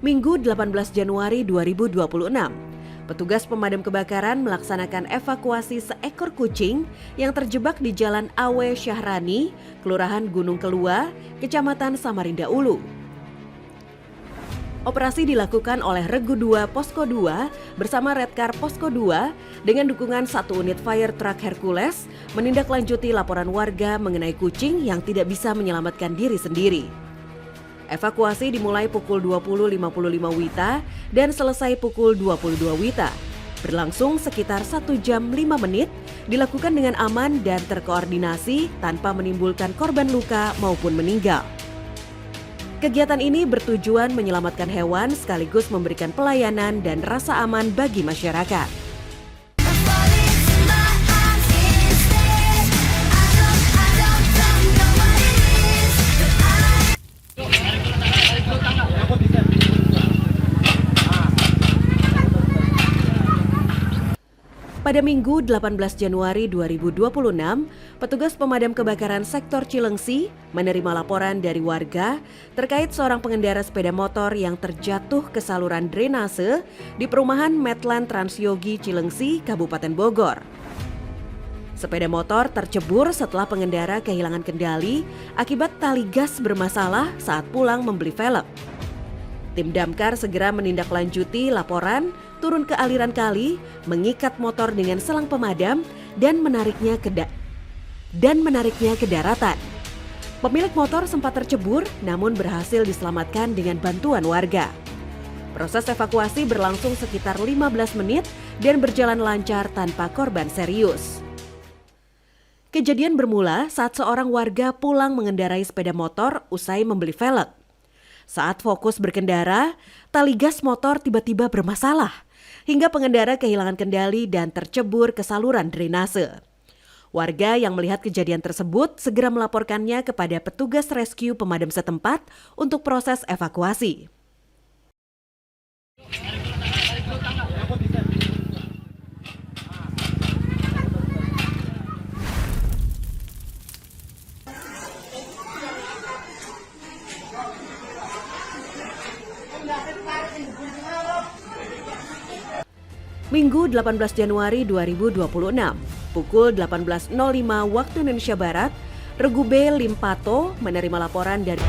Minggu 18 Januari 2026, petugas pemadam kebakaran melaksanakan evakuasi seekor kucing yang terjebak di Jalan Awe Syahrani, Kelurahan Gunung Kelua, Kecamatan Samarinda Ulu. Operasi dilakukan oleh Regu 2 Posko 2 bersama Redcar Posko 2 dengan dukungan 1 unit fire truck Hercules menindaklanjuti laporan warga mengenai kucing yang tidak bisa menyelamatkan diri sendiri. Evakuasi dimulai pukul 20.55 WITA dan selesai pukul 22 WITA. Berlangsung sekitar 1 jam 5 menit, dilakukan dengan aman dan terkoordinasi tanpa menimbulkan korban luka maupun meninggal. Kegiatan ini bertujuan menyelamatkan hewan sekaligus memberikan pelayanan dan rasa aman bagi masyarakat. Pada Minggu 18 Januari 2026, petugas pemadam kebakaran sektor Cilengsi menerima laporan dari warga terkait seorang pengendara sepeda motor yang terjatuh ke saluran drainase di perumahan Medland Transyogi Cilengsi, Kabupaten Bogor. Sepeda motor tercebur setelah pengendara kehilangan kendali akibat tali gas bermasalah saat pulang membeli velg. Tim damkar segera menindaklanjuti laporan, turun ke aliran kali, mengikat motor dengan selang pemadam dan menariknya ke daratan. Pemilik motor sempat tercebur namun berhasil diselamatkan dengan bantuan warga. Proses evakuasi berlangsung sekitar 15 menit dan berjalan lancar tanpa korban serius. Kejadian bermula saat seorang warga pulang mengendarai sepeda motor usai membeli velg. Saat fokus berkendara, tali gas motor tiba-tiba bermasalah hingga pengendara kehilangan kendali dan tercebur ke saluran drainase. Warga yang melihat kejadian tersebut segera melaporkannya kepada petugas rescue pemadam setempat untuk proses evakuasi. Minggu 18 Januari 2026, pukul 18.05 waktu Indonesia Barat, Regu B Limpato menerima laporan dari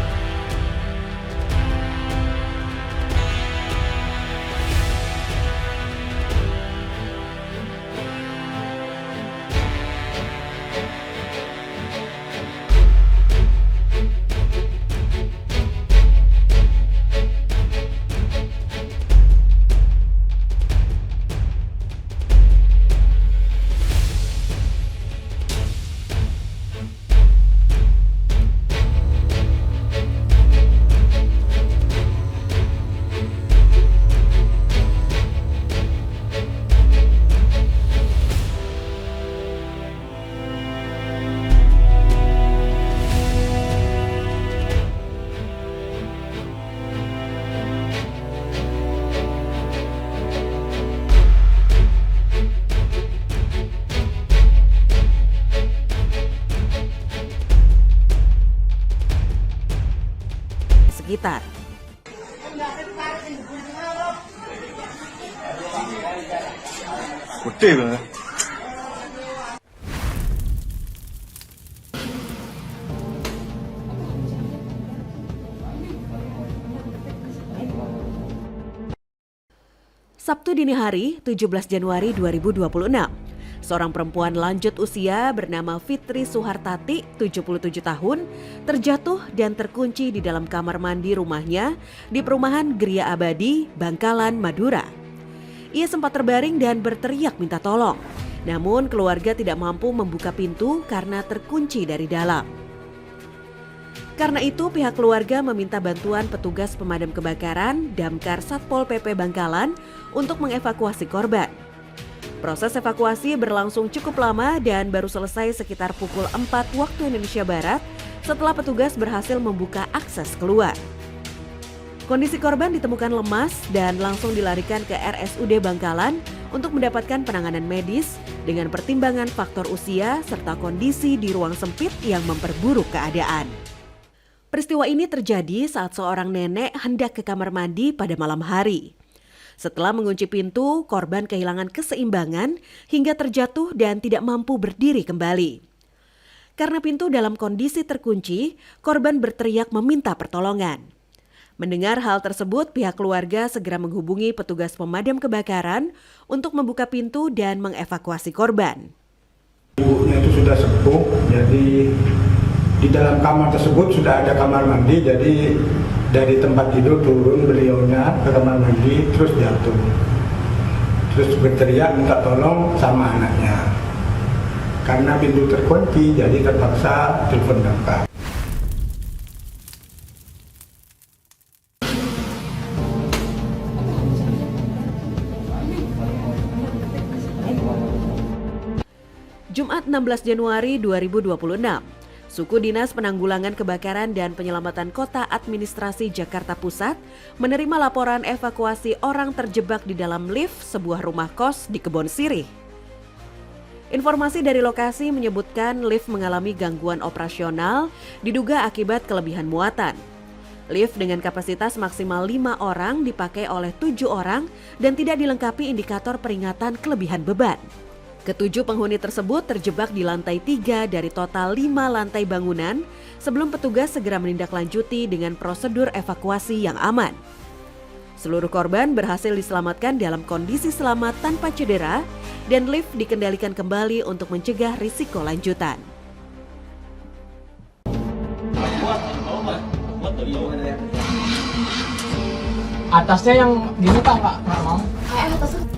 sekitar. Gede banget. Sabtu dini hari, 17 Januari 2026. Seorang perempuan lanjut usia bernama Fitri Suhartati, 77 tahun, terjatuh dan terkunci di dalam kamar mandi rumahnya di perumahan Gria Abadi, Bangkalan, Madura. Ia sempat terbaring dan berteriak minta tolong. Namun keluarga tidak mampu membuka pintu karena terkunci dari dalam. Karena itu pihak keluarga meminta bantuan petugas pemadam kebakaran Damkar Satpol PP Bangkalan untuk mengevakuasi korban. Proses evakuasi berlangsung cukup lama dan baru selesai sekitar pukul 4 waktu Indonesia Barat setelah petugas berhasil membuka akses keluar. Kondisi korban ditemukan lemas dan langsung dilarikan ke RSUD Bangkalan untuk mendapatkan penanganan medis dengan pertimbangan faktor usia serta kondisi di ruang sempit yang memperburuk keadaan. Peristiwa ini terjadi saat seorang nenek hendak ke kamar mandi pada malam hari. Setelah mengunci pintu, korban kehilangan keseimbangan hingga terjatuh dan tidak mampu berdiri kembali. Karena pintu dalam kondisi terkunci, korban berteriak meminta pertolongan. Mendengar hal tersebut, pihak keluarga segera menghubungi petugas pemadam kebakaran untuk membuka pintu dan mengevakuasi korban. Ibunya itu sudah sepuh, jadi di dalam kamar tersebut sudah ada kamar mandi, jadi dari tempat tidur turun beliaunya ke kamar mandi, terus jatuh. Terus berteriak minta tolong sama anaknya. Karena pintu terkunci, jadi terpaksa telepon damkar. Jumat 16 Januari 2026, Suku Dinas Penanggulangan Kebakaran dan Penyelamatan Kota Administrasi Jakarta Pusat menerima laporan evakuasi orang terjebak di dalam lift sebuah rumah kos di Kebon Sirih. Informasi dari lokasi menyebutkan lift mengalami gangguan operasional diduga akibat kelebihan muatan. Lift dengan kapasitas maksimal 5 orang dipakai oleh 7 orang dan tidak dilengkapi indikator peringatan kelebihan beban. Ketujuh penghuni tersebut terjebak di lantai 3 dari total 5 lantai bangunan sebelum petugas segera menindaklanjuti dengan prosedur evakuasi yang aman. Seluruh korban berhasil diselamatkan dalam kondisi selamat tanpa cedera dan lift dikendalikan kembali untuk mencegah risiko lanjutan. Atasnya yang gini Pak, nggak mau? Atasnya